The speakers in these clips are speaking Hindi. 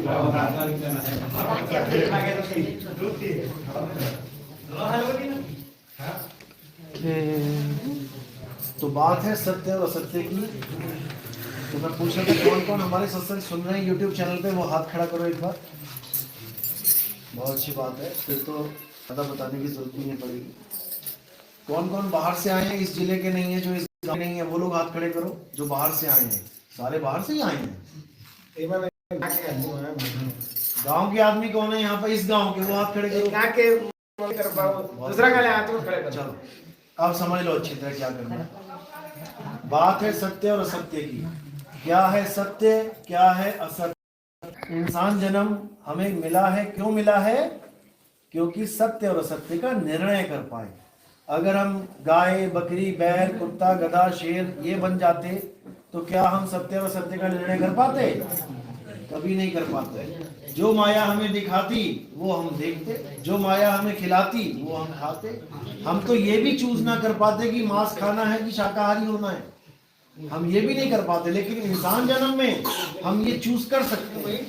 तो बात है सत्य और असत्य की। तो मैं पूछ रहा था कौन कौन हमारे सत्संग सुन रहे हैं यूट्यूब चैनल पे, वो हाथ खड़ा करो एक बार। बहुत अच्छी बात है, फिर तो ज़्यादा बताने की जरूरत नहीं पड़ेगी। कौन कौन बाहर से आए हैं, इस जिले के नहीं है, जो इस गाँव नहीं है, वो लोग हाथ खड़े करो जो बाहर से आए हैं। सारे बाहर से ही आए हैं। गांव के आदमी कौन है यहाँ पर, इस गांव के, वो हाथ खड़े करो। दूसरा चलो अब समझ लो अच्छी तरह क्या करना है। बात है सत्य और असत्य की। क्या है सत्य, क्या है असत्य। इंसान जन्म हमें मिला है, क्यों मिला है? क्योंकि सत्य और असत्य का निर्णय कर पाए। अगर हम गाय, बकरी, बैल, कुत्ता, गधा, शेर ये बन जाते तो क्या हम सत्य और असत्य का निर्णय कर पाते? कभी नहीं कर पाते। जो माया हमें दिखाती वो हम देखते, जो माया हमें खिलाती वो हम खाते। हम तो ये भी चूज ना कर पाते कि मांस खाना है कि शाकाहारी होना है, हम ये भी नहीं कर पाते। लेकिन इंसान जन्म में हम ये चूज कर सकते हैं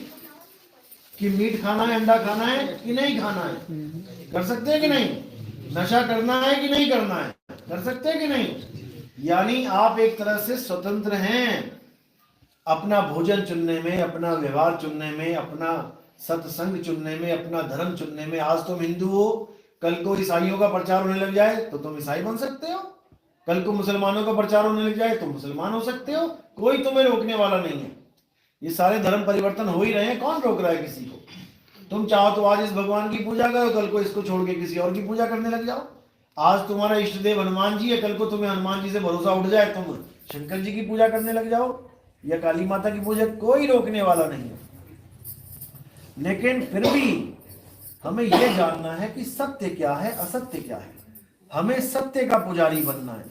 कि मीट खाना है, अंडा खाना है कि नहीं खाना है। कर सकते हैं कि नहीं? नशा करना है कि नहीं करना है, कर सकते हैं कि नहीं? यानी आप एक तरह से स्वतंत्र हैं अपना भोजन चुनने में, अपना व्यवहार चुनने में, अपना सत्संग चुनने में, अपना धर्म चुनने में। आज तुम हिंदू हो, कल को ईसाइयों का प्रचार होने लग जाए तो तुम ईसाई बन सकते हो, कल को मुसलमानों का प्रचार होने लग जाए तो मुसलमान हो सकते हो। कोई तुम्हें रोकने वाला नहीं है। ये सारे धर्म परिवर्तन हो ही रहे हैं, कौन रोक रहा है किसी को? तुम चाहो तो आज इस भगवान की पूजा करो, कल को इसको छोड़ के किसी और की पूजा करने लग जाओ। आज तुम्हारा इष्ट देव हनुमान जी है, कल को तुम्हें हनुमान जी से भरोसा उठ जाए, तुम शंकर जी की पूजा करने लग जाओ या काली माता की पूजा, कोई रोकने वाला नहीं है। लेकिन फिर भी हमें यह जानना है कि सत्य क्या है, असत्य क्या है। हमें सत्य का पुजारी बनना है,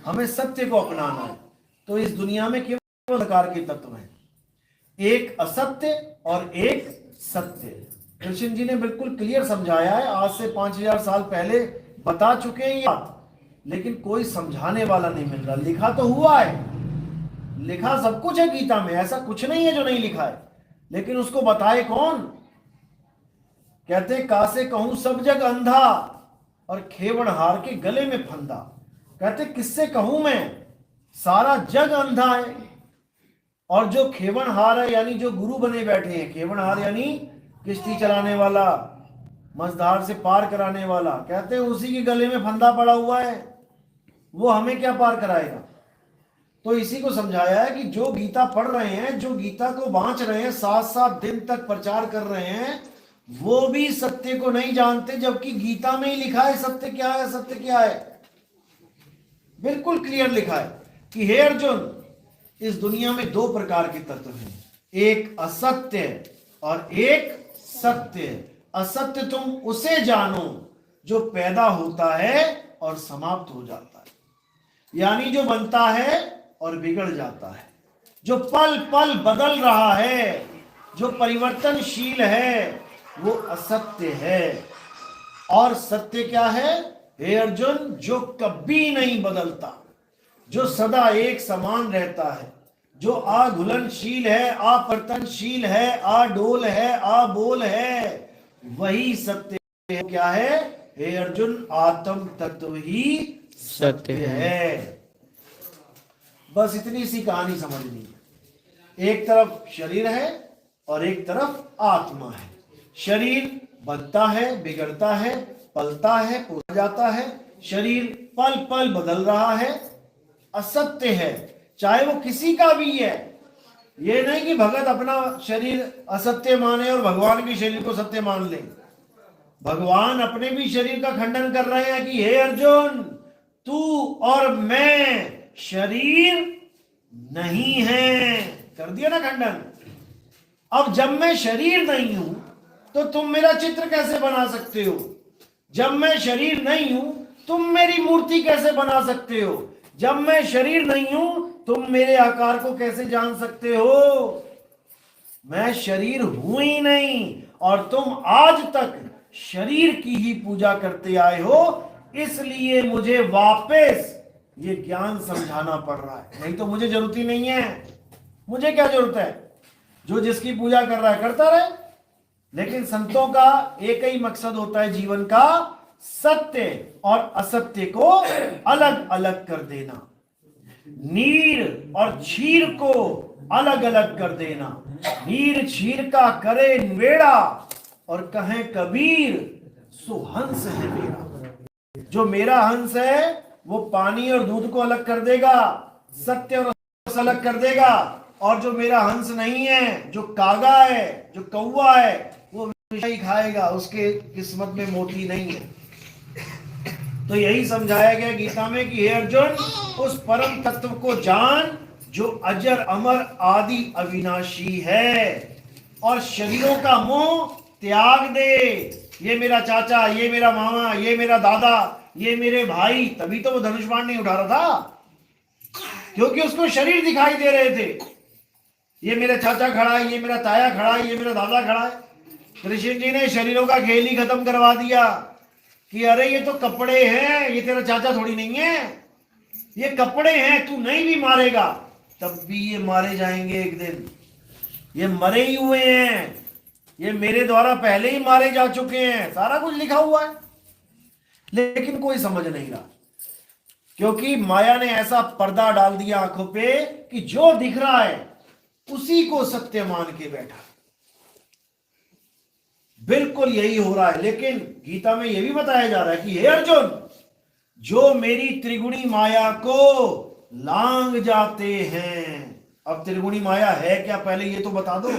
हमें सत्य को अपनाना है। तो इस दुनिया में केवल प्रकार के तत्व हैं, एक असत्य और एक सत्य। कृष्ण जी ने बिल्कुल क्लियर समझाया है, आज से 5000 साल पहले बता चुके हैं ये बात, लेकिन कोई समझाने वाला नहीं मिल रहा। लिखा तो हुआ है, लिखा सब कुछ है गीता में, ऐसा कुछ नहीं है जो नहीं लिखा है, लेकिन उसको बताए कौन? कहते कासे कहूं सब जग अंधा और खेवड़ हार के गले में फंदा। कहते किससे कहूं मैं, सारा जग अंधा है और जो खेवड़ हार है यानी जो गुरु बने बैठे हैं, खेवड़ हार यानी किश्ती चलाने वाला, मझधार से पार कराने वाला, कहते हैं उसी के गले में फंदा पड़ा हुआ है, वो हमें क्या पार कराएगा। तो इसी को समझाया है कि जो गीता पढ़ रहे हैं, जो गीता को बांच रहे हैं, 7-7 दिन तक प्रचार कर रहे हैं, वो भी सत्य को नहीं जानते, जबकि गीता में ही लिखा है सत्य क्या है, असत्य क्या है। बिल्कुल क्लियर लिखा है कि हे अर्जुन, इस दुनिया में 2 प्रकार के तत्व हैं, एक असत्य और एक सत्य। असत्य तुम उसे जानो जो पैदा होता है और समाप्त हो जाता है, यानी जो बनता है और बिगड़ जाता है, जो पल पल बदल रहा है, जो परिवर्तनशील है, वो असत्य है। और सत्य क्या है हे अर्जुन? जो कभी नहीं बदलता, जो सदा एक समान रहता है, जो अघुलनशील है, अपरिवर्तनशील है, अडोल है, अबोल है, वही सत्य है। क्या है हे अर्जुन? आत्म तत्व ही सत्य है। बस इतनी सी कहानी समझनी है। एक तरफ शरीर है और एक तरफ आत्मा है। शरीर बनता है, बिगड़ता है, पलता है, पूरा जाता है। शरीर पल पल बदल रहा है, असत्य है, चाहे वो किसी का भी है। ये नहीं कि भगत अपना शरीर असत्य माने और भगवान के शरीर को सत्य मान ले। भगवान अपने भी शरीर का खंडन कर रहे हैं कि हे अर्जुन, तू और मैं शरीर नहीं है। कर दिया ना खंडन। अब जब मैं शरीर नहीं हूं तो तुम मेरा चित्र कैसे बना सकते हो? जब मैं शरीर नहीं हूं तुम मेरी मूर्ति कैसे बना सकते हो? जब मैं शरीर नहीं हूं तुम मेरे आकार को कैसे जान सकते हो? मैं शरीर हूं ही नहीं, और तुम आज तक शरीर की ही पूजा करते आए हो, इसलिए मुझे वापस ये ज्ञान समझाना पड़ रहा है। नहीं तो मुझे जरूरत ही नहीं है। मुझे क्या जरूरत है? जो जिसकी पूजा कर रहा है करता रहे, लेकिन संतों का एक ही मकसद होता है जीवन का, सत्य और असत्य को अलग अलग कर देना, नीर और क्षीर को अलग अलग कर देना। नीर क्षीर का करे निवेड़ा, और कहे कबीर सो हंस है मेरा। जो मेरा हंस है वो पानी और दूध को अलग कर देगा, सत्य और असत्य अलग कर देगा, और जो मेरा हंस नहीं है, जो कागा है, जो कौवा है, वो विष ही खाएगा, उसके किस्मत में मोती नहीं है। तो यही समझाया गया गीता में कि हे अर्जुन, उस परम तत्व को जान जो अजर अमर आदि अविनाशी है, और शरीरों का मोह त्याग दे। ये मेरा चाचा, ये मेरा मामा, ये मेरा दादा, ये मेरे भाई, तभी तो वो धनुष बाण नहीं उठा रहा था, क्योंकि उसको शरीर दिखाई दे रहे थे। ये मेरा चाचा खड़ा है, ये मेरा ताया खड़ा है, ये मेरा दादा खड़ा है। कृष्ण जी ने शरीरों का खेल ही खत्म करवा दिया कि अरे ये तो कपड़े हैं, ये तेरा चाचा थोड़ी नहीं है, ये कपड़े हैं, तू नहीं भी मारेगा तब भी ये मारे जाएंगे एक दिन। ये मरे ही हुए हैं, ये मेरे द्वारा पहले ही मारे जा चुके हैं, सारा कुछ लिखा हुआ है, लेकिन कोई समझ नहीं रहा, क्योंकि माया ने ऐसा पर्दा डाल दिया आंखों पे कि जो दिख रहा है उसी को सत्य मान के बैठा। बिल्कुल यही हो रहा है। लेकिन गीता में यह भी बताया जा रहा है कि हे अर्जुन, जो मेरी त्रिगुणी माया को लांग जाते हैं। अब त्रिगुणी माया है क्या, पहले ये तो बता दो।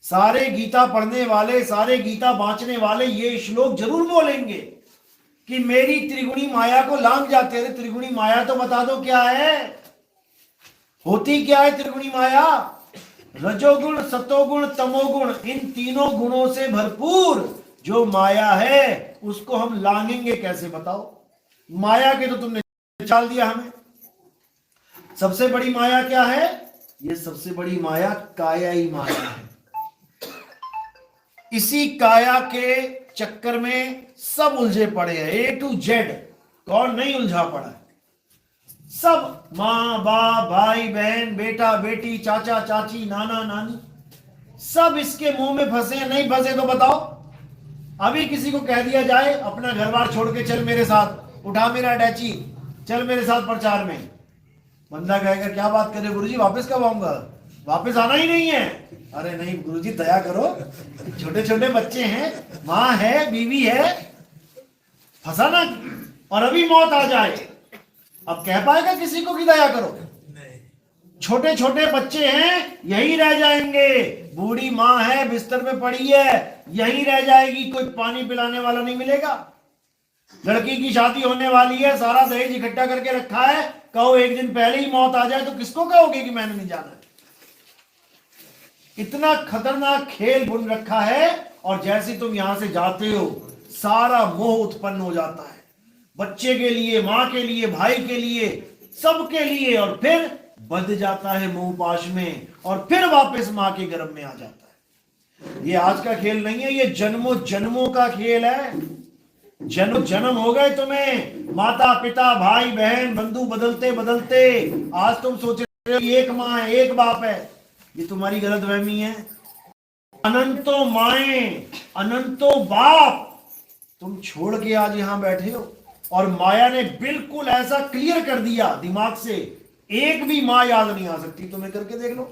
सारे गीता पढ़ने वाले, सारे गीता बांचने वाले ये श्लोक जरूर बोलेंगे कि मेरी त्रिगुणी माया को लांग जाते हैं। त्रिगुणी माया तो बता दो क्या है, होती क्या है त्रिगुणी माया? रजोगुण, सतोगुण, तमोगुण, इन तीनों गुणों से भरपूर जो माया है उसको हम लांघेंगे कैसे, बताओ? माया के तो तुमने चाल दिया हमें। सबसे बड़ी माया क्या है? ये सबसे बड़ी माया काया ही माया है। इसी काया के चक्कर में सब उलझे पड़े हैं, ए टू जेड। कौन नहीं उलझा पड़ा है? सब, मां बाप, भाई बहन, बेटा बेटी, चाचा चाची, नाना नानी, सब इसके मुंह में फंसे हैं। नहीं फंसे तो बताओ। अभी किसी को कह दिया जाए अपना घर बार छोड़ के चल मेरे साथ, उठा मेरा अटैची, चल मेरे साथ प्रचार में, बंदा कहेगा क्या बात करे गुरुजी, वापस कब आऊंगा? वापस आना ही नहीं है। अरे नहीं गुरुजी दया करो, छोटे छोटे बच्चे हैं, माँ है, बीवी है, फंसाना, और अभी मौत आ जाए, अब कह पाएगा किसी को कि दया करो? छोटे छोटे बच्चे हैं, यही रह जाएंगे। बूढ़ी माँ है, बिस्तर में पड़ी है, यही रह जाएगी, कोई पानी पिलाने वाला नहीं मिलेगा। लड़की की शादी होने वाली है, सारा दहेज इकट्ठा करके रखा है, कहो एक दिन पहले ही मौत आ जाए तो किसको कहोगे कि मैंने नहीं जाना है? इतना खतरनाक खेल बुन रखा है। और जैसे तुम यहां से जाते हो सारा मोह उत्पन्न हो जाता है, बच्चे के लिए, मां के लिए, भाई के लिए, सबके लिए, और फिर बंध जाता है मोह पाश में, और फिर वापस मां के गर्भ में आ जाता है। ये आज का खेल नहीं है, ये जन्मों जन्मों का खेल है। जन्म जन्म हो गए तुम्हें, माता पिता भाई बहन बंधु बदलते बदलते आज तुम सोच रहे हो एक माँ है, एक बाप है। ये तुम्हारी गलतफहमी है। अनंतों माएं, अनंतों बाप तुम छोड़ के आज यहां बैठे हो, और माया ने बिल्कुल ऐसा क्लियर कर दिया दिमाग से, एक भी मां याद नहीं आ सकती। तुम्हें करके देख लो,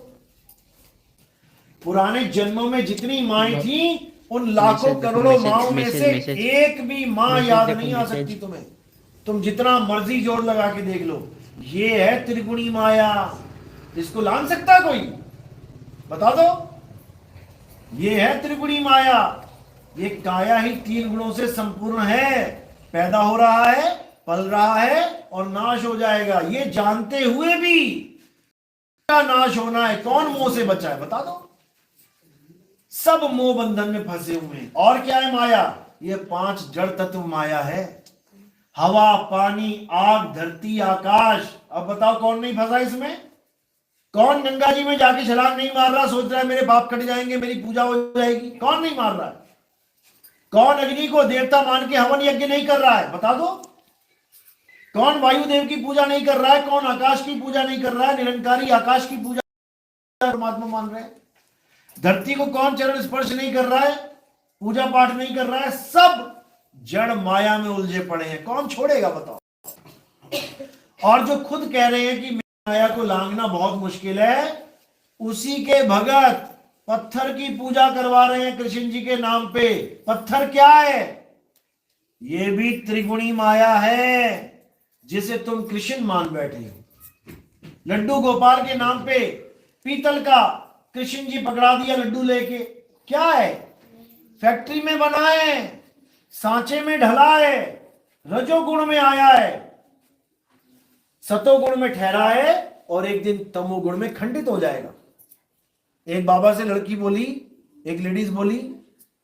पुराने जन्मों में जितनी माएं थी उन लाखों करोड़ों माओं में से एक भी मां याद नहीं आ सकती तुम्हें। तुम जितना मर्जी जोर लगा के देख लो। ये है त्रिगुणी माया। इसको लांग सकता कोई? बता दो। ये है त्रिगुणी माया। ये काया ही तीन गुणों से संपूर्ण है, पैदा हो रहा है, पल रहा है और नाश हो जाएगा। ये जानते हुए भी क्या नाश होना है, कौन मोह से बचा है? बता दो। सब मोह बंधन में फंसे हुए हैं। और क्या है माया? ये पांच जड़ तत्व माया है। हवा, पानी, आग, धरती, आकाश। अब बताओ कौन नहीं फंसा इसमें? कौन गंगा जी में जाके छलांग नहीं मार रहा, सोच रहा है मेरे पाप कट जाएंगे, मेरी पूजा हो जाएगी? कौन नहीं मार रहा है? कौन अग्नि को देवता मान के हवन यज्ञ नहीं कर रहा है? बता दो। कौन वायुदेव की पूजा नहीं कर रहा है? कौन आकाश की पूजा नहीं कर रहा है? निरंकारी आकाश की पूजा परमात्मा मान रहे हैं। धरती को कौन चरण स्पर्श नहीं कर रहा है, पूजा पाठ नहीं कर रहा है, सब जड़ माया में उलझे पड़े हैं। कौन छोड़ेगा बताओ? और जो खुद कह रहे हैं कि माया को लांघना बहुत मुश्किल है, उसी के भगत पत्थर की पूजा करवा रहे हैं कृष्ण जी के नाम पे। पत्थर क्या है? ये भी त्रिगुणी माया है जिसे तुम कृष्ण मान बैठे हो। लड्डू गोपाल के नाम पे पीतल का कृष्ण जी पकड़ा दिया लड्डू लेके। क्या है? फैक्ट्री में बना है, सांचे में ढला है, रजोगुण में आया है, सतोगुण में ठहरा है और एक दिन तमोगुण में खंडित हो जाएगा। एक बाबा से लड़की बोली, एक लेडीज बोली,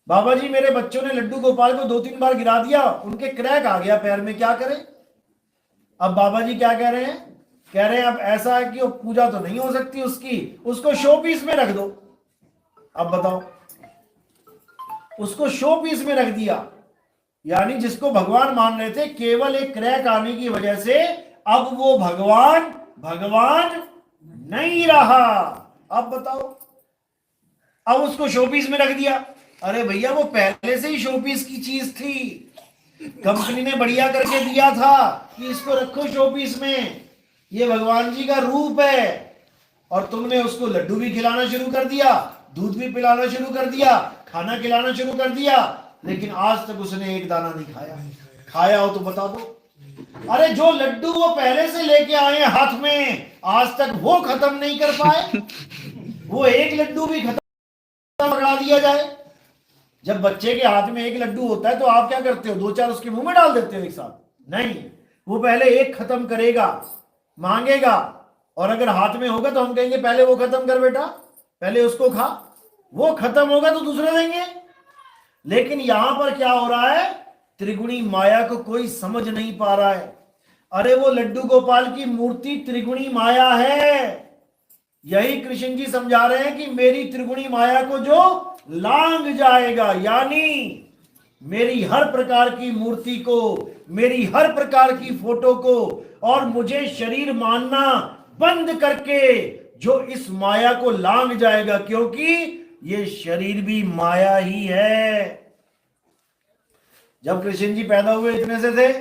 बाबा जी मेरे बच्चों ने लड्डू गोपाल को 2-3 बार गिरा दिया, उनके क्रैक आ गया पैर में, क्या करें? अब बाबा जी क्या कह रहे हैं? कह रहे हैं अब ऐसा है कि वो पूजा तो नहीं हो सकती उसकी, उसको शो पीस में रख दो। अब बताओ, उसको शो पीस में रख दिया, यानी जिसको भगवान मान रहे थे, केवल एक क्रैक आने की वजह से अब वो भगवान नहीं रहा। अब बताओ, अब उसको शोपीस में रख दिया। अरे भैया वो पहले से ही शोपीस की चीज थी, कंपनी ने बढ़िया करके दिया था कि इसको रखो शोपीस में, ये भगवान जी का रूप है। और तुमने उसको लड्डू भी खिलाना शुरू कर दिया, दूध भी पिलाना शुरू कर दिया, खाना खिलाना शुरू कर दिया, लेकिन आज तक उसने एक दाना नहीं खाया। खाया हो तो बता दो। अरे जो लड्डू वो पहले से लेके आए हाथ में, आज तक वो खत्म नहीं कर पाए। वो एक लड्डू भी खत्म पकड़ा दिया जाए। जब बच्चे के हाथ में एक लड्डू होता है तो आप क्या करते हो? 2-4 उसके मुंह में डाल देते हो एक साथ? नहीं, वो पहले एक खत्म करेगा, मांगेगा, और अगर हाथ में होगा तो हम कहेंगे पहले वो खत्म कर बेटा, पहले उसको खा। वो खत्म होगा तो दूसरे देंगे। लेकिन यहां पर क्या हो रहा है? त्रिगुणी माया को कोई समझ नहीं पा रहा है। अरे वो लड्डू गोपाल की मूर्ति त्रिगुणी माया है। यही कृष्ण जी समझा रहे हैं कि मेरी त्रिगुणी माया को जो लांघ जाएगा, यानी मेरी हर प्रकार की मूर्ति को, मेरी हर प्रकार की फोटो को, और मुझे शरीर मानना बंद करके जो इस माया को लांघ जाएगा, क्योंकि ये शरीर भी माया ही है। जब कृष्ण जी पैदा हुए इतने से थे,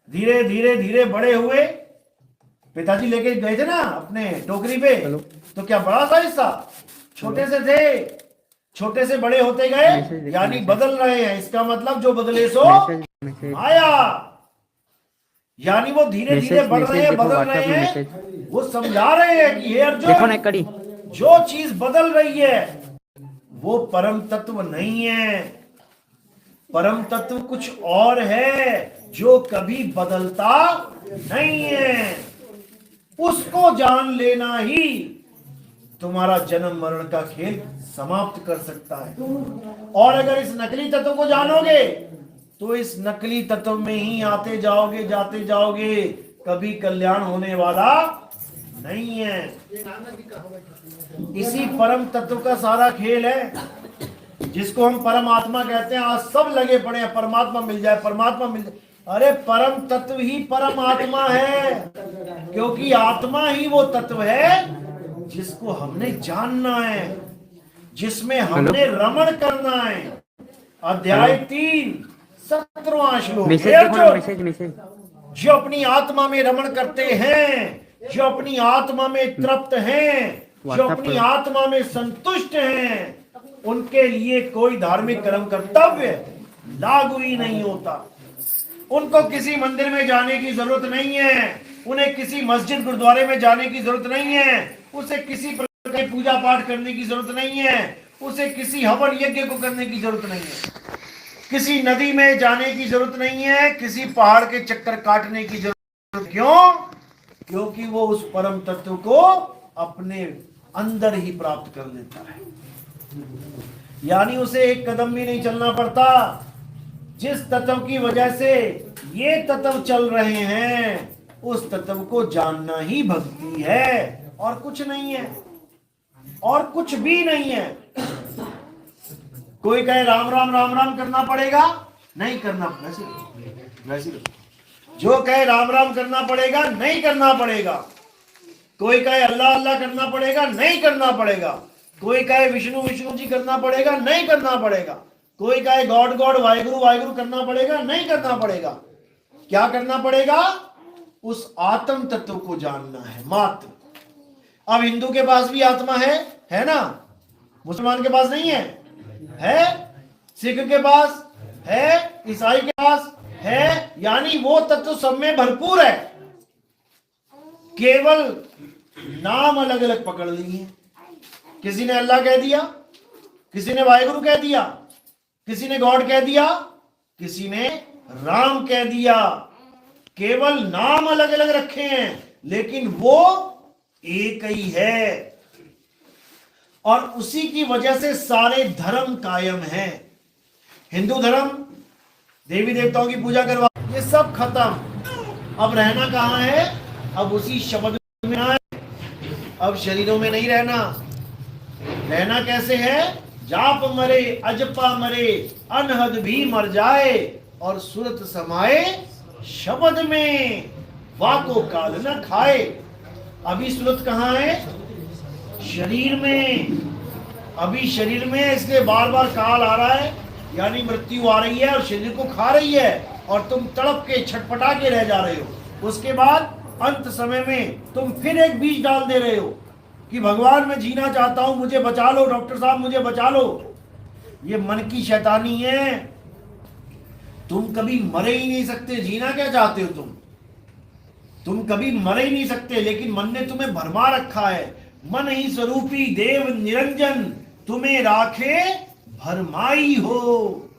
धीरे धीरे धीरे बड़े हुए, पिताजी लेके गए थे ना अपने टोकरी पे, तो क्या बड़ा था हिस्सा? छोटे से थे, छोटे से बड़े होते गए, यानी बदल रहे हैं। इसका मतलब जो बदले सो माया, यानी वो धीरे धीरे बढ़ रहे हैं, बदल रहे हैं। वो समझा रहे हैं कि हे अर्जुन, जो चीज बदल रही है वो परम तत्व नहीं है। परम तत्व कुछ और है जो कभी बदलता नहीं है। उसको जान लेना ही तुम्हारा जन्म मरण का खेल समाप्त कर सकता है। और अगर इस नकली तत्व को जानोगे तो इस नकली तत्व में ही आते जाओगे, जाते जाओगे, कभी कल्याण होने वाला नहीं है। इसी परम तत्व का सारा खेल है, जिसको हम परमात्मा कहते हैं। आज सब लगे पड़े हैं परमात्मा मिल जाए, परमात्मा मिल जाए। अरे परम तत्व ही परमात्मा है, क्योंकि आत्मा ही वो तत्व है जिसको हमने जानना है, जिसमें हमने रमण करना है। अध्याय 3 17वां श्लोक। जो अपनी आत्मा में रमण करते हैं, जो अपनी आत्मा में तृप्त हैं, जो अपनी आत्मा में संतुष्ट हैं, उनके लिए कोई धार्मिक कर्म कर्तव्य लागू ही नहीं होता। उनको किसी मंदिर में जाने की जरूरत नहीं है, उन्हें किसी मस्जिद गुरुद्वारे में जाने की जरूरत नहीं है, उसे किसी प्रकार की पूजा पाठ करने की जरूरत नहीं है, उसे किसी हवन यज्ञ को करने की जरूरत नहीं है, किसी नदी में जाने की जरूरत नहीं है, किसी पहाड़ के चक्कर काटने की जरूरत। क्यों? क्योंकि वो उस परम तत्व को अपने अंदर ही प्राप्त कर लेता है। यानी उसे एक कदम भी नहीं चलना पड़ता। जिस तत्व की वजह से ये तत्व चल रहे हैं, उस तत्व को जानना ही भक्ति है, और कुछ नहीं है, और कुछ भी नहीं है। कोई कहे राम राम राम राम करना पड़ेगा, नहीं करना, वैसे जो कहे राम राम करना पड़ेगा, नहीं करना पड़ेगा। कोई कहे अल्लाह अल्लाह करना पड़ेगा, नहीं करना पड़ेगा। कोई कहे विष्णु विष्णु जी करना पड़ेगा, नहीं करना पड़ेगा। कोई कहे गॉड गॉड वाहिगुरु वाहिगुरु करना पड़ेगा, नहीं करना पड़ेगा। क्या करना पड़ेगा? उस आत्म तत्व को जानना है मात्र। अब हिंदू के पास भी आत्मा है ना? मुसलमान के पास नहीं है? सिख के पास है, ईसाई के पास है, यानी वो तत्व सब में भरपूर है, केवल नाम अलग अलग पकड़ लिए हैं। किसी ने अल्लाह कह दिया, किसी ने वाहिगुरु कह दिया, किसी ने गॉड कह दिया, किसी ने राम कह दिया। केवल नाम अलग अलग रखे हैं, लेकिन वो एक ही है। और उसी की वजह से सारे धर्म कायम हैं। हिंदू धर्म देवी देवताओं की पूजा करवा, ये सब खत्म। अब रहना कहां है? अब उसी शब्द में है। अब शरीरों में नहीं रहना। रहना कैसे है? जाप मरे अजपा मरे, अनहद भी मर जाए, और सुरत समाए शब्द में, वाको काल न खाए। अभी सुरत कहां है? शरीर में। अभी शरीर में, इसलिए बार बार काल आ रहा है, यानी मृत्यु आ रही है और शरीर को खा रही है, और तुम तड़प के छटपटा के रह जा रहे हो। उसके बाद अंत समय में तुम फिर एक बीज डाल दे रहे हो कि भगवान मैं जीना चाहता हूं, मुझे बचा लो, डॉक्टर साहब मुझे बचा लो। ये मन की शैतानी है। तुम कभी मरे ही नहीं सकते। जीना क्या चाहते हो तुम कभी मरे ही नहीं सकते, लेकिन मन ने तुम्हें भरमा रखा है। मन ही स्वरूपी देव निरंजन, तुम्हें राखे भरमाई हो।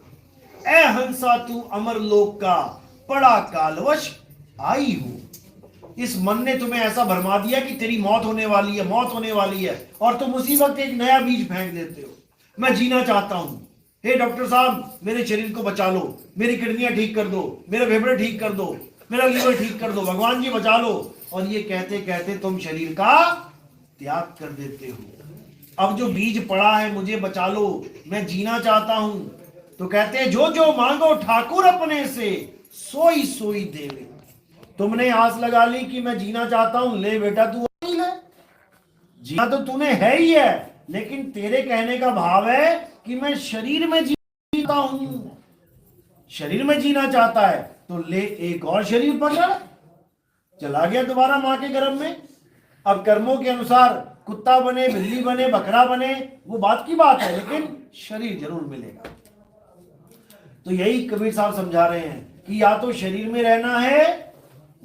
ए हंसा तू अमर लोक का, पड़ा कालवश आई हो। इस मन ने तुम्हें ऐसा भरमा दिया कि तेरी मौत होने वाली है, मौत होने वाली है, और तुम उसी वक्त एक नया बीज फेंक देते हो। मैं जीना चाहता हूं, हे डॉक्टर साहब मेरे शरीर को बचा लो, मेरी किडनियां ठीक कर दो, मेरे फेफड़े ठीक कर दो, मेरा लीवर ठीक कर दो, भगवान जी बचा लो। और ये कहते कहते तुम शरीर का त्याग कर देते हो। अब जो बीज पड़ा है, मुझे बचा लो, मैं जीना चाहता हूं, तो कहते हैं जो जो मांगो ठाकुर अपने से, सोई सोई देवे। तुमने आस लगा ली कि मैं जीना चाहता हूं, ले बेटा तू नहीं ले। जीना तो तूने है ही है, लेकिन तेरे कहने का भाव है कि मैं शरीर में जीता हूं, शरीर में जीना चाहता है, तो ले एक और शरीर पकड़। चला गया दोबारा मां के गर्भ में। अब कर्मों के अनुसार कुत्ता बने, बिल्ली बने, बकरा बने, वो बात की बात है, लेकिन शरीर जरूर मिलेगा। तो यही कबीर साहब समझा रहे हैं कि या तो शरीर में रहना है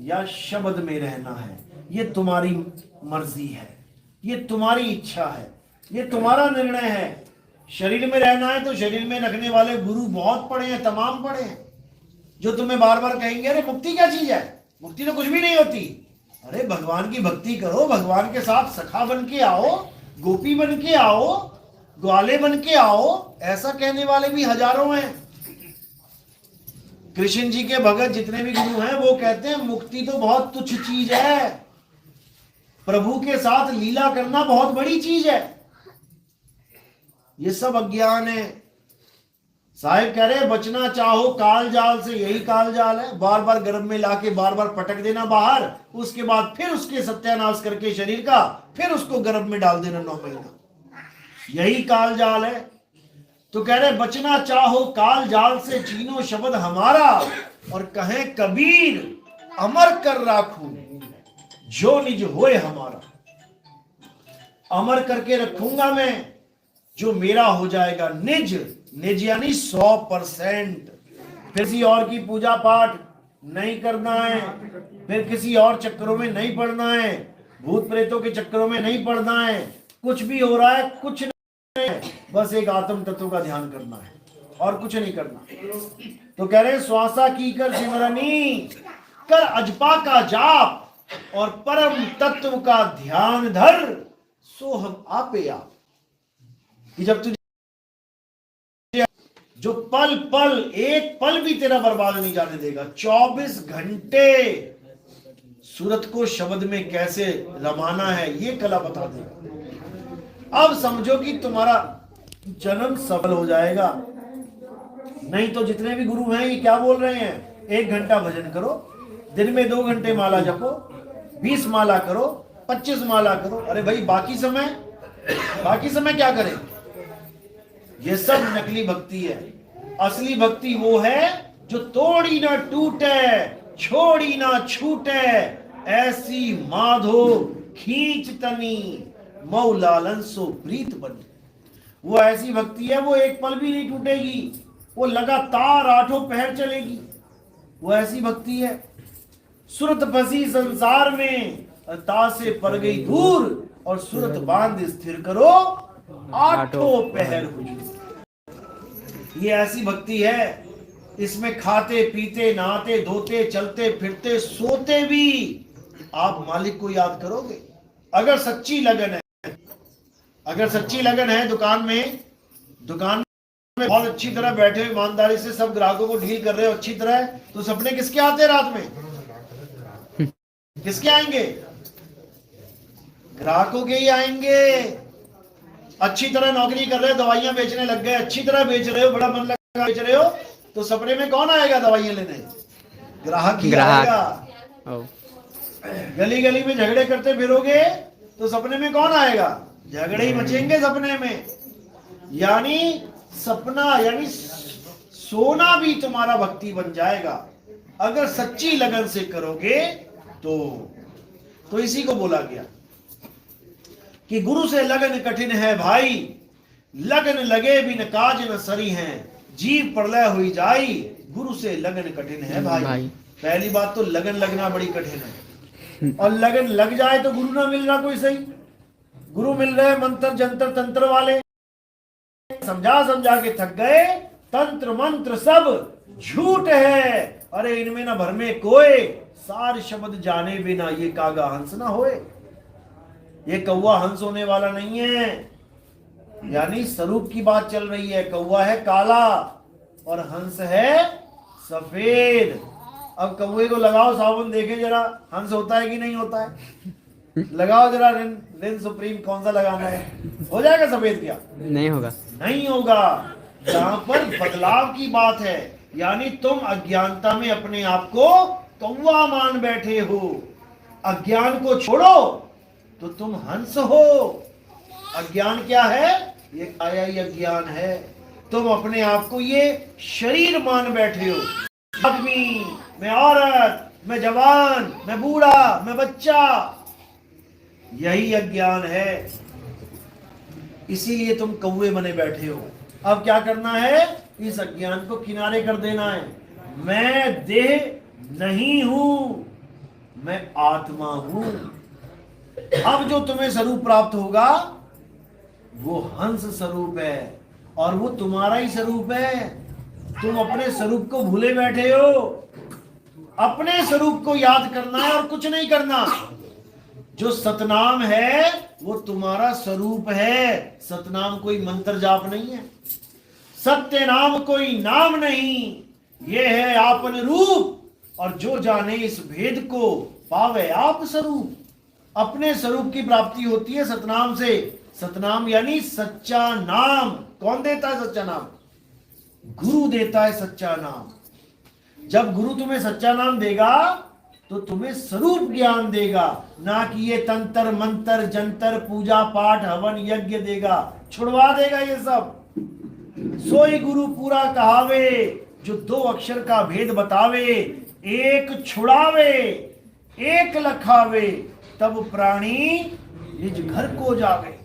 या शब्द में रहना है। ये तुम्हारी मर्जी है, ये तुम्हारी इच्छा है, ये तुम्हारा निर्णय है। शरीर में रहना है तो शरीर में रखने वाले गुरु बहुत पड़े हैं, तमाम पड़े हैं, जो तुम्हें बार बार कहेंगे अरे मुक्ति क्या चीज है, मुक्ति तो कुछ भी नहीं होती। अरे भगवान की भक्ति करो, भगवान के साथ सखा बन के आओ, गोपी बन के आओ, ग्वाले बन के आओ। ऐसा कहने वाले भी हजारों हैं। कृष्ण जी के भगत जितने भी गुरु हैं वो कहते हैं मुक्ति तो बहुत तुच्छ चीज है, प्रभु के साथ लीला करना बहुत बड़ी चीज है। ये सब अज्ञान है। साहिब कह रहे बचना चाहो काल जाल से, यही काल जाल है। बार बार गर्भ में लाके बार बार पटक देना बाहर, उसके बाद फिर उसके सत्यानाश करके शरीर का, फिर उसको गर्भ में डाल देना 9 महीना, यही काल जाल है। तो कह रहे बचना चाहो काल जाल से, चीनो शब्द हमारा, और कहें कबीर अमर कर राखू जो निज होए हमारा। अमर करके रखूंगा मैं, जो मेरा हो जाएगा निज। निज यानी 100%। फिर किसी और की पूजा पाठ नहीं करना है, फिर किसी और चक्करों में नहीं पड़ना है, भूत प्रेतों के चक्करों में नहीं पड़ना है। कुछ भी हो रहा है कुछ नहीं है, बस एक आत्म तत्व का ध्यान करना है और कुछ नहीं करना। तो कह रहे श्वासा की कर सिमरनी, कर अजपा का जाप, और परम तत्व का ध्यान धर, सो हम आपे आप। कि जब तुझे जो पल पल, एक पल भी तेरा बर्बाद नहीं जाने देगा। 24 घंटे सूरत को शब्द में कैसे रमाना है ये कला बता देगा। अब समझो कि तुम्हारा जन्म सफल हो जाएगा। नहीं तो जितने भी गुरु हैं ये क्या बोल रहे हैं, 1 घंटा भजन करो, दिन में 2 घंटे माला जपो, 20 माला करो, 25 माला करो। अरे भाई बाकी समय बाकी समय क्या करें? ये सब नकली भक्ति है। असली भक्ति वो है जो तोड़ी ना टूटे, छोड़ी ना छूटे, ऐसी माधो खींच तनी, मऊ लालन सो प्रीत बनी। वो ऐसी भक्ति है, वो एक पल भी नहीं टूटेगी, वो लगातार आठों पहर चलेगी। वो ऐसी भक्ति है। सुरत फंसी संसार में, ता से पर गई दूर, और सुरत बांध स्थिर करो, आठों पहर हुजूर। ये ऐसी भक्ति है, इसमें खाते पीते नहाते धोते चलते फिरते सोते भी आप मालिक को याद करोगे। अगर सच्ची लगन है, अगर सच्ची लगन है, दुकान में बहुत अच्छी तरह बैठे हुए ईमानदारी से सब ग्राहकों को डील कर रहे हो अच्छी तरह, तो सपने किसके आते हैं रात में? किसके आएंगे? ग्राहकों के ही आएंगे। अच्छी तरह नौकरी कर रहे हो, दवाइयां बेचने लग गए, अच्छी तरह बेच रहे हो, बड़ा मन लगा बेच रहे हो, तो सपने में कौन आएगा दवाइयां लेने? ग्राहक ही आएगा। गली गली में झगड़े करते फिरोगे तो सपने में कौन आएगा? झगड़े ही मचेंगे सपने में। यानी सपना यानी सोना भी तुम्हारा भक्ति बन जाएगा अगर सच्ची लगन से करोगे तो इसी को बोला गया कि गुरु से लगन कठिन है भाई, लगन लगे बिन काज न सरी हैं, जीव प्रलय हुई जाई, गुरु से लगन कठिन है भाई। पहली बात तो लगन लगना बड़ी कठिन है, और लगन लग जाए तो गुरु ना मिल रहा कोई सही। गुरु मिल रहे मंत्र जंतर तंत्र वाले, समझा समझा के थक गए, तंत्र मंत्र सब झूठ है, अरे इनमें ना भर में कोई, सार शब्द जाने बिना ये कागा हंस ना होए। ये कौवा हंस होने वाला नहीं है। यानी स्वरूप की बात चल रही है। कौवा है काला और हंस है सफेद। अब कौवे को लगाओ साबुन, देखे जरा हंस होता है कि नहीं होता है? लगाओ जरा रिन सुप्रीम कौन सा लगाना है, हो जाएगा सफेद? क्या नहीं होगा? नहीं होगा। यहाँ पर बदलाव की बात है। यानी तुम अज्ञानता में अपने आप को कौवा मान बैठे हो। अज्ञान को छोड़ो तो तुम हंस हो। अज्ञान क्या है? ये काया ही अज्ञान है। तुम अपने आप को ये शरीर मान बैठे हो। आदमी, मैं औरत, मैं जवान, मैं बूढ़ा, मैं बच्चा, यही अज्ञान है। इसीलिए तुम कौवे बने बैठे हो। अब क्या करना है? इस अज्ञान को किनारे कर देना है। मैं देह नहीं हूं, मैं आत्मा हूं। अब जो तुम्हें स्वरूप प्राप्त होगा वो हंस स्वरूप है, और वो तुम्हारा ही स्वरूप है। तुम अपने स्वरूप को भूले बैठे हो। अपने स्वरूप को याद करना है और कुछ नहीं करना। जो सतनाम है वो तुम्हारा स्वरूप है। सतनाम कोई मंत्र जाप नहीं है, सत्य नाम कोई नाम नहीं, ये है आपन रूप, और जो जाने इस भेद को पावे आप स्वरूप। अपने स्वरूप की प्राप्ति होती है सतनाम से। सतनाम यानी सच्चा नाम। कौन देता है सच्चा नाम? गुरु देता है सच्चा नाम। जब गुरु तुम्हें सच्चा नाम देगा तो तुम्हें स्वरूप ज्ञान देगा, ना कि ये तंत्र मंत्र जंतर पूजा पाठ हवन यज्ञ देगा। छुड़वा देगा ये सब। सोई गुरु पूरा कहावे, जो दो अक्षर का भेद बतावे, एक छुड़ावे एक लखावे, तब प्राणी निज घर को जावे।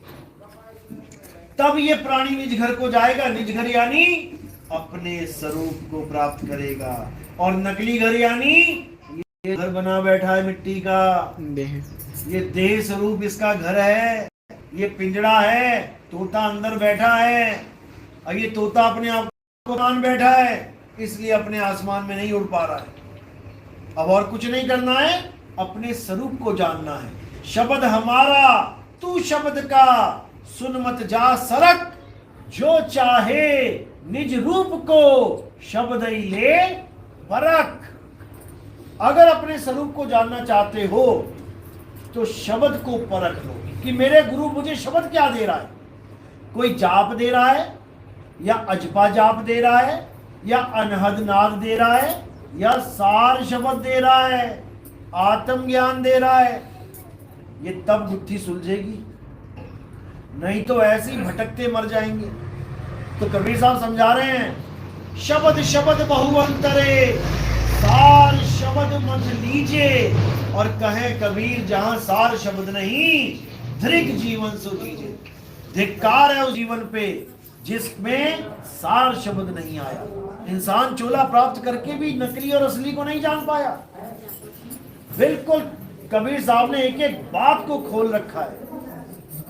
तब ये प्राणी निज घर को जाएगा। निज घर यानी अपने स्वरूप को प्राप्त करेगा, और नकली घर यानी ये घर बना बैठा है मिट्टी का, ये देह स्वरूप इसका घर है, ये पिंजड़ा है, तोता अंदर बैठा है, और ये तोता अपने आप को मान बैठा है, इसलिए अपने आसमान में नहीं उड़ पा रहा है। अब और कुछ नहीं करना है, अपने स्वरूप को जानना है। शब्द हमारा तू शब्द का, सुन मत जा सरक, जो चाहे निज रूप को शब्द ही ले परख। अगर अपने स्वरूप को जानना चाहते हो तो शब्द को परख लो कि मेरे गुरु मुझे शब्द क्या दे रहा है। कोई जाप दे रहा है, या अजपा जाप दे रहा है, या अनहद नाद दे रहा है, या सार शब्द दे रहा है, आत्म ज्ञान दे रहा है, ये तब बुद्धि सुलझेगी। नहीं तो ऐसे ही भटकते मर जाएंगे। तो कबीर साहब समझा रहे हैं, शब्द शब्द बहुअंतरे, सार शब्द मत लीजे। और कहे कबीर, जहां सार शब्द नहीं, धृग जीवन सो जीजे। धिक्कार है उस जीवन पे जिसमें सार शब्द नहीं आया। इंसान चोला प्राप्त करके भी नकली और असली को नहीं जान पाया। बिल्कुल कबीर साहब ने एक एक बात को खोल रखा है।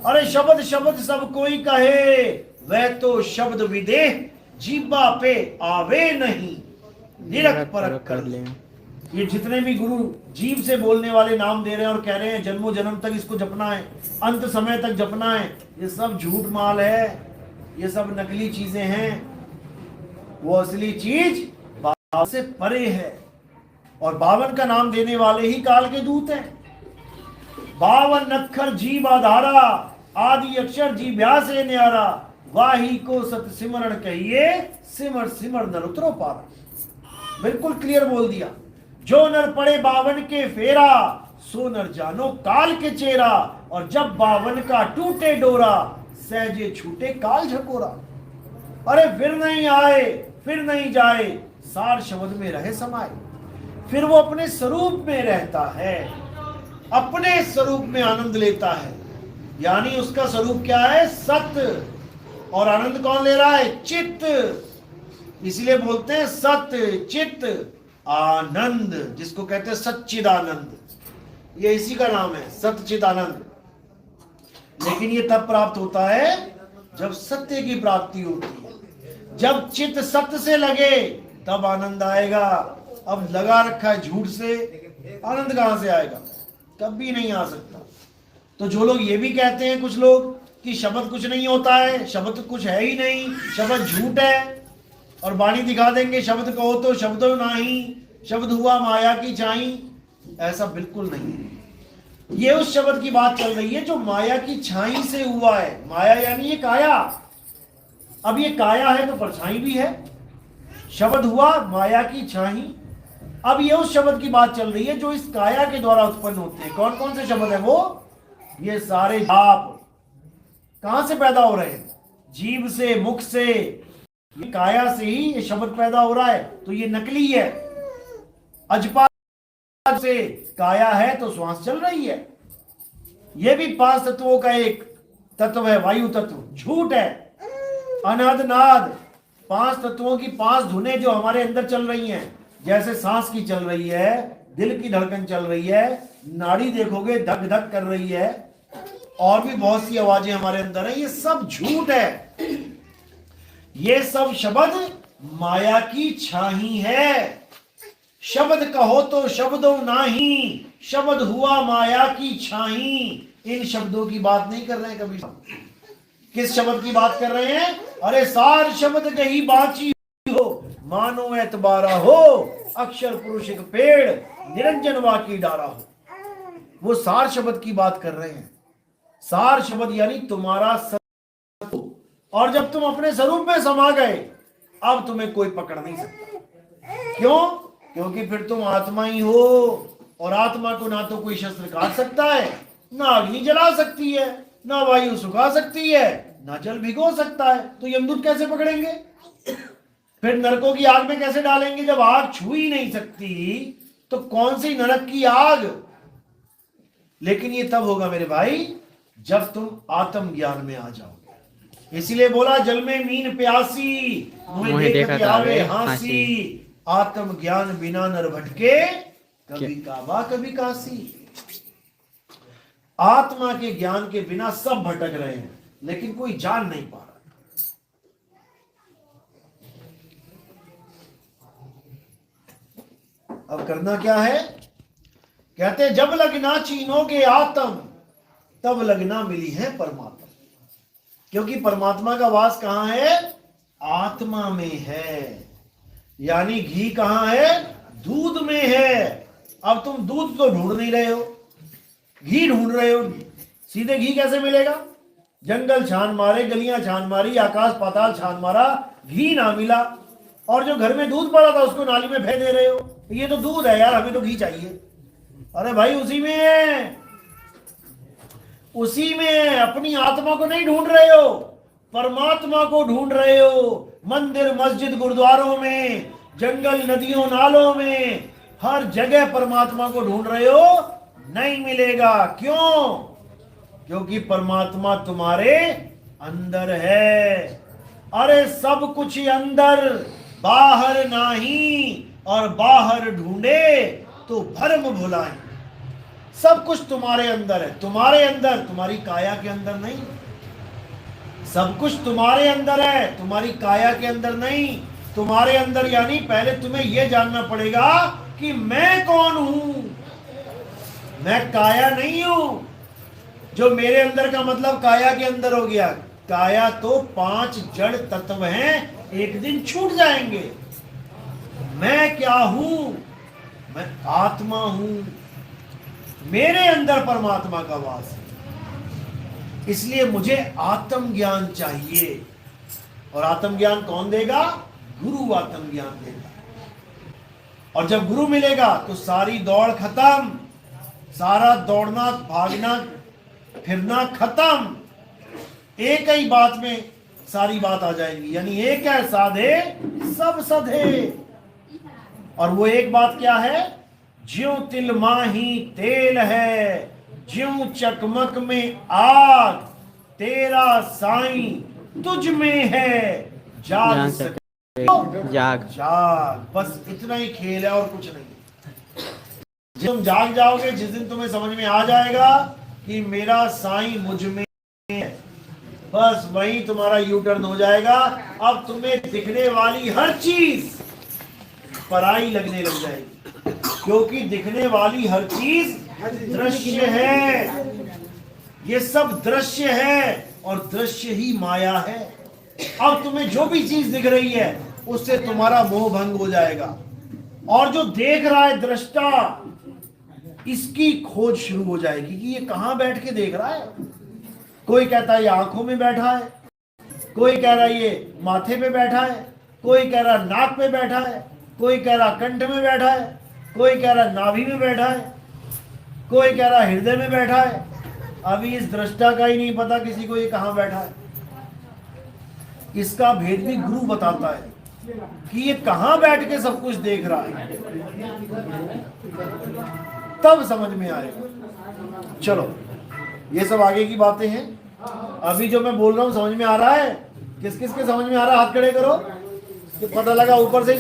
अरे शब्द शब्द सब कोई कहे, वह तो शब्द विदेह जीवा पे आवे नहीं, निरख परख कर ले। ये जितने भी गुरु जीव से बोलने वाले नाम दे रहे हैं और कह रहे हैं जन्मों जन्म तक इसको जपना है, अंत समय तक जपना है, ये सब झूठ माल है, ये सब नकली चीजें हैं। वो असली चीज बाबा से परे है। और 52 का नाम देने वाले ही काल के दूत हैं। 52 अक्षर जीव आधारा, आदि अक्षर जी व्यास है न्यारा, वाही को सत सिमरण कहिए, सिमर सिमर नर उतरो पारा। बिल्कुल क्लियर बोल दिया। जो नर पड़े 52 के फेरा, सो नर जानो काल के चेहरा। और जब 52 का टूटे डोरा, सहजे छूटे काल झकोरा। अरे फिर नहीं आए फिर नहीं जाए, सार शब्द में रहे समाये। फिर वो अपने स्वरूप में रहता है, अपने स्वरूप में आनंद लेता है। यानी उसका स्वरूप क्या है? सत्य। और आनंद कौन ले रहा है? चित्त। इसलिए बोलते हैं सत्य चित्त आनंद, जिसको कहते हैं सच्चिदानंद। ये इसी का नाम है, सच्चिदानंद। लेकिन ये तब प्राप्त होता है जब सत्य की प्राप्ति होती है। जब चित्त सत्य से लगे तब आनंद आएगा। अब लगा रखा है झूठ से, आनंद कहां से आएगा? कभी नहीं आ सकता। तो जो लोग ये भी कहते हैं कुछ लोग कि शब्द कुछ नहीं होता है, शब्द कुछ है ही नहीं, शब्द झूठ है, और वाणी दिखा देंगे शब्द कहो तो शब्द नहीं, शब्द हुआ माया की छाई, ऐसा बिल्कुल नहीं है। ये उस शब्द की बात चल रही है जो माया की छाई से हुआ है। माया यानी ये काया। अब ये काया है तो परछाई भी है। शब्द हुआ माया की छाई। अब ये उस शब्द की बात चल रही है जो इस काया के द्वारा उत्पन्न होते हैं। कौन कौन से शब्द है वो? ये सारे जाप कहां से पैदा हो रहे हैं? जीव से, मुख से, ये काया से ही ये शब्द पैदा हो रहा है। तो ये नकली है। अजपा से काया है तो श्वास चल रही है। ये भी 5 तत्वों का एक तत्व है, वायु तत्व। झूठ है। अनाद नाद, 5 तत्वों की 5 धुनें जो हमारे अंदर चल रही हैं, जैसे सांस की चल रही है, दिल की धड़कन चल रही है, नाड़ी देखोगे धक धक कर रही है, और भी बहुत सी आवाजें हमारे अंदर है। ये सब झूठ है। ये सब शब्द माया की छाही है। शब्द कहो तो शब्दों नाही, शब्द हुआ माया की छाही। इन शब्दों की बात नहीं कर रहे हैं कभी। किस शब्द की बात कर रहे हैं? अरे सार शब्द कही बाची हो, मानो एतबारा हो, अक्षर पुरुष एक पेड़, निरंजन वाकी डारा हो। वो सार शब्द की बात कर रहे हैं। सार शब्द यानी तुम्हारा स्वरूप। और जब तुम अपने स्वरूप में समा गए, अब तुम्हें कोई पकड़ नहीं सकता। क्यों? क्योंकि फिर तुम आत्मा ही हो, और आत्मा को ना तो कोई शस्त्र काट सकता है, ना अग्नि जला सकती है, ना वायु सुखा सकती है, ना जल भिगो सकता है। तो यमदूत कैसे पकड़ेंगे? फिर नरकों की आग में कैसे डालेंगे? जब आग छू ही नहीं सकती तो कौन सी नरक की आग? लेकिन ये तब होगा मेरे भाई जब तुम आत्म ज्ञान में आ जाओगे। इसीलिए बोला जल में मीन प्यासी, मुझे देखत आवे हांसी। आत्म ज्ञान बिना नर भटके, कभी काबा कभी काशी। आत्मा के ज्ञान के बिना सब भटक रहे हैं, लेकिन कोई जान नहीं पा रहा। अब करना क्या है? कहते जब लगना चीनोगे आत्म, तब लगना मिली है परमात्मा। क्योंकि परमात्मा का वास कहां है? आत्मा में है। यानी घी कहां है? दूध में है। अब तुम दूध तो ढूंढ नहीं रहे हो, घी ढूंढ रहे हो। सीधे घी कैसे मिलेगा? जंगल छान मारे, गलियां छान मारी, आकाश पाताल छान मारा, घी ना मिला। और जो घर में दूध पड़ा था उसको नाली में फेंक दे रहे हो। ये तो दूध है यार, हमें तो घी चाहिए। अरे भाई उसी में है। उसी में है, अपनी आत्मा को नहीं ढूंढ रहे हो, परमात्मा को ढूंढ रहे हो। मंदिर मस्जिद गुरुद्वारों में, जंगल नदियों नालों में, हर जगह परमात्मा को ढूंढ रहे हो, नहीं मिलेगा। क्यों? क्योंकि परमात्मा तुम्हारे अंदर है। अरे सब कुछ ही अंदर, बाहर नहीं, और बाहर ढूंढे तो भरम भुलाए। सब कुछ तुम्हारे अंदर है, तुम्हारे अंदर, तुम्हारी काया के अंदर नहीं। सब कुछ तुम्हारे अंदर है, तुम्हारी काया के अंदर नहीं। तुम्हारे अंदर यानी पहले तुम्हें यह जानना पड़ेगा कि मैं कौन हूं। मैं काया नहीं हूं। जो मेरे अंदर का मतलब काया के अंदर हो गया। काया तो 5 जड़ तत्व हैं, एक दिन छूट जाएंगे। मैं क्या हूं? मैं आत्मा हूं। मेरे अंदर परमात्मा का वास है, इसलिए मुझे आत्म ज्ञान चाहिए। और आत्म ज्ञान कौन देगा? गुरु आत्म ज्ञान देगा। और जब गुरु मिलेगा तो सारी दौड़ खत्म, सारा दौड़ना भागना फिरना खत्म। एक ही बात में सारी बात आ जाएगी, यानी एक है साधे सब सधे। और वो एक बात क्या है? ज्यों तिल माही तेल है, ज्यों चकमक में आग, तेरा साईं तुझ में है, जाग सके जाग। जाग। बस इतना ही खेल है और कुछ नहीं। जब तुम जाग जाओगे, जिस दिन तुम्हें समझ में आ जाएगा कि मेरा साईं मुझ में है, बस वही तुम्हारा यू टर्न हो जाएगा। अब तुम्हें दिखने वाली हर चीज पराई लगने लग जाएगी, क्योंकि दिखने वाली हर चीज दृश्य है। ये सब दृश्य है और दृश्य ही माया है। अब तुम्हें जो भी चीज दिख रही है उससे तुम्हारा मोह भंग हो जाएगा, और जो देख रहा है दृष्टा, इसकी खोज शुरू हो जाएगी कि ये कहां बैठ के देख रहा है। कोई कहता है ये आंखों में बैठा है, कोई कह रहा है ये माथे पे बैठा है, कोई कह रहा नाक पे बैठा है, कोई कह रहा कंठ में बैठा है, कोई कह रहा नाभि में बैठा है, कोई कह रहा हृदय में बैठा है। अभी इस दृष्टा का ही नहीं पता किसी को ये कहां बैठा है। इसका भेद भी गुरु बताता है कि ये कहां बैठ के सब कुछ देख रहा है, तब समझ में आएगा। चलो, ये सब आगे की बातें हैं। अभी जो मैं बोल रहा हूं समझ में आ रहा है? किस किस के समझ में आ रहा है? हाथ खड़े करो कि पता लगा ऊपर से